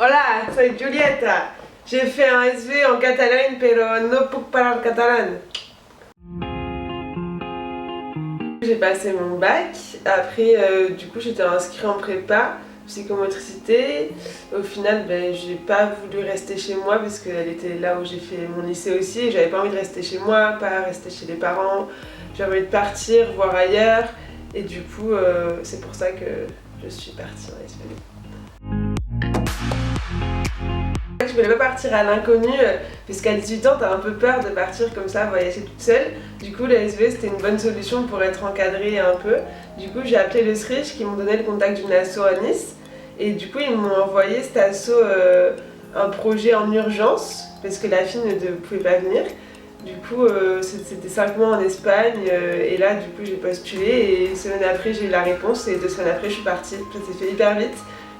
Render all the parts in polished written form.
Hola, soy Julieta. J'ai fait un SV en catalan, pero no puc parlar catalan. J'ai passé mon bac. Après, du coup, j'étais inscrite en prépa, psychomotricité. Au final, j'ai pas voulu rester chez moi parce qu'elle était là où j'ai fait mon lycée aussi. Et j'avais pas envie de rester chez moi, pas rester chez les parents. J'avais envie de partir, voir ailleurs. Et du coup, c'est pour ça que je suis partie en SV. Je voulais pas partir à l'inconnu, puisqu'à 18 ans, t'as un peu peur de partir comme ça, voyager toute seule. Du coup, le SV, c'était une bonne solution pour être encadrée un peu. Du coup, j'ai appelé le SRICH qui m'ont donné le contact d'une asso à Nice. Et du coup, ils m'ont envoyé cette asso un projet en urgence, parce que la fille ne pouvait pas venir. Du coup, c'était 5 mois en Espagne, et là, du coup, j'ai postulé. Et une semaine après, j'ai eu la réponse, et 2 semaines après, je suis partie. Ça s'est fait hyper vite.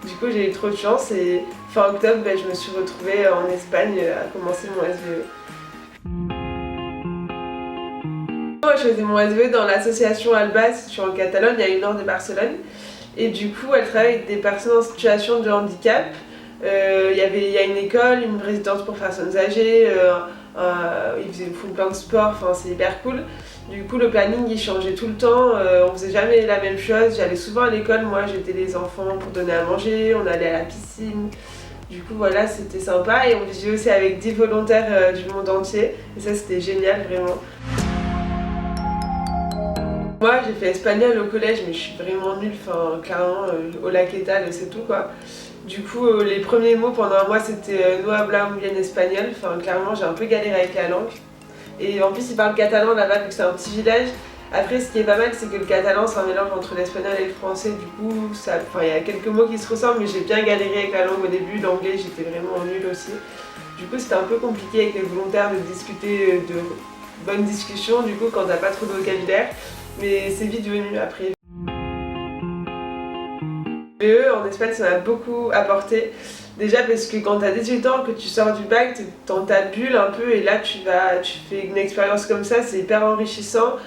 Du coup, j'ai eu trop de chance et fin octobre, je me suis retrouvée en Espagne à commencer mon SVE. Moi, je faisais mon SVE dans l'association Alba, je suis en Catalogne, il y a une nord de Barcelone. Et du coup, elle travaille avec des personnes en situation de handicap. Il y a une école, une résidence pour personnes âgées, ils font plein de sports, enfin, c'est hyper cool. Du coup, le planning il changeait tout le temps, on faisait jamais la même chose. J'allais souvent à l'école, moi j'étais les enfants pour donner à manger, on allait à la piscine. Du coup, voilà, c'était sympa et on vivait aussi avec 10 volontaires du monde entier. Et ça, c'était génial, vraiment. Moi, j'ai fait espagnol au collège, mais je suis vraiment nulle, enfin, clairement, hola, ¿qué tal, c'est tout quoi. Du coup, les premiers mots pendant un mois, c'était no habla muy bien espagnol. Enfin, clairement, j'ai un peu galéré avec la langue. Et en plus, ils parlent catalan là-bas, vu que c'est un petit village. Après, ce qui est pas mal, c'est que le catalan, c'est un mélange entre l'espagnol et le français. Du coup, il y a quelques mots qui se ressemblent, mais j'ai bien galéré avec la langue au début. L'anglais, j'étais vraiment nulle aussi. Du coup, c'était un peu compliqué avec les volontaires de discuter de bonnes discussions, du coup, quand t'as pas trop de vocabulaire. Mais c'est vite venu après. VE en Espagne, ça m'a beaucoup apporté. Déjà parce que quand t'as 18 ans, que tu sors du bac, t'es dans ta bulle un peu et là tu fais une expérience comme ça, c'est hyper enrichissant.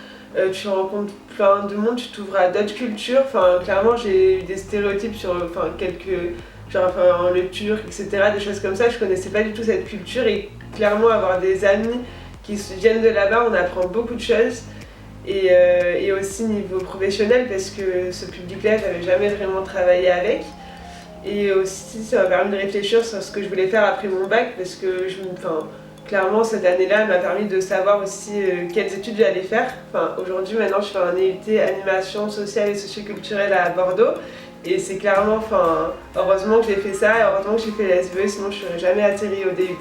Tu rencontres plein de monde, tu t'ouvres à d'autres cultures. Enfin, clairement, j'ai eu des stéréotypes sur en lecture, etc. Des choses comme ça. Je connaissais pas du tout cette culture et clairement avoir des amis qui viennent de là-bas, on apprend beaucoup de choses. Et aussi niveau professionnel parce que ce public-là, j'avais jamais vraiment travaillé avec. Et aussi, ça m'a permis de réfléchir sur ce que je voulais faire après mon bac parce que clairement, cette année-là m'a permis de savoir aussi quelles études j'allais faire. Enfin, aujourd'hui, maintenant, je fais un EUT animation sociale et socioculturelle à Bordeaux. Et c'est clairement, heureusement que j'ai fait ça, et heureusement que j'ai fait la SVE, sinon je serais jamais atterri au DUT.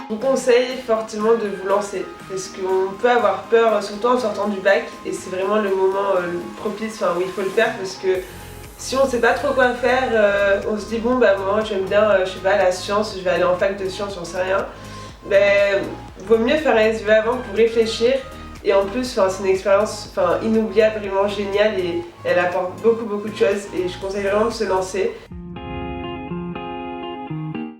Je vous conseille fortement de vous lancer parce qu'on peut avoir peur surtout en sortant du bac et c'est vraiment le moment propice où il faut le faire parce que si on ne sait pas trop quoi faire, on se dit bon moi j'aime bien je sais pas la science, je vais aller en fac de sciences, j'en sais rien. Vaut mieux faire un SVE avant pour réfléchir et en plus c'est une expérience inoubliable, vraiment géniale et elle apporte beaucoup de choses et je conseille vraiment de se lancer.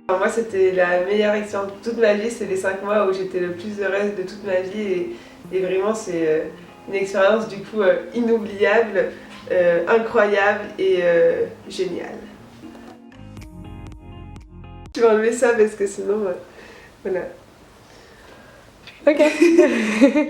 Moi, c'était la meilleure expérience de toute ma vie, c'est les 5 mois où j'étais le plus heureuse de toute ma vie et vraiment c'est une expérience du coup inoubliable, incroyable et géniale. Je vais enlever ça parce que sinon, voilà. Ok.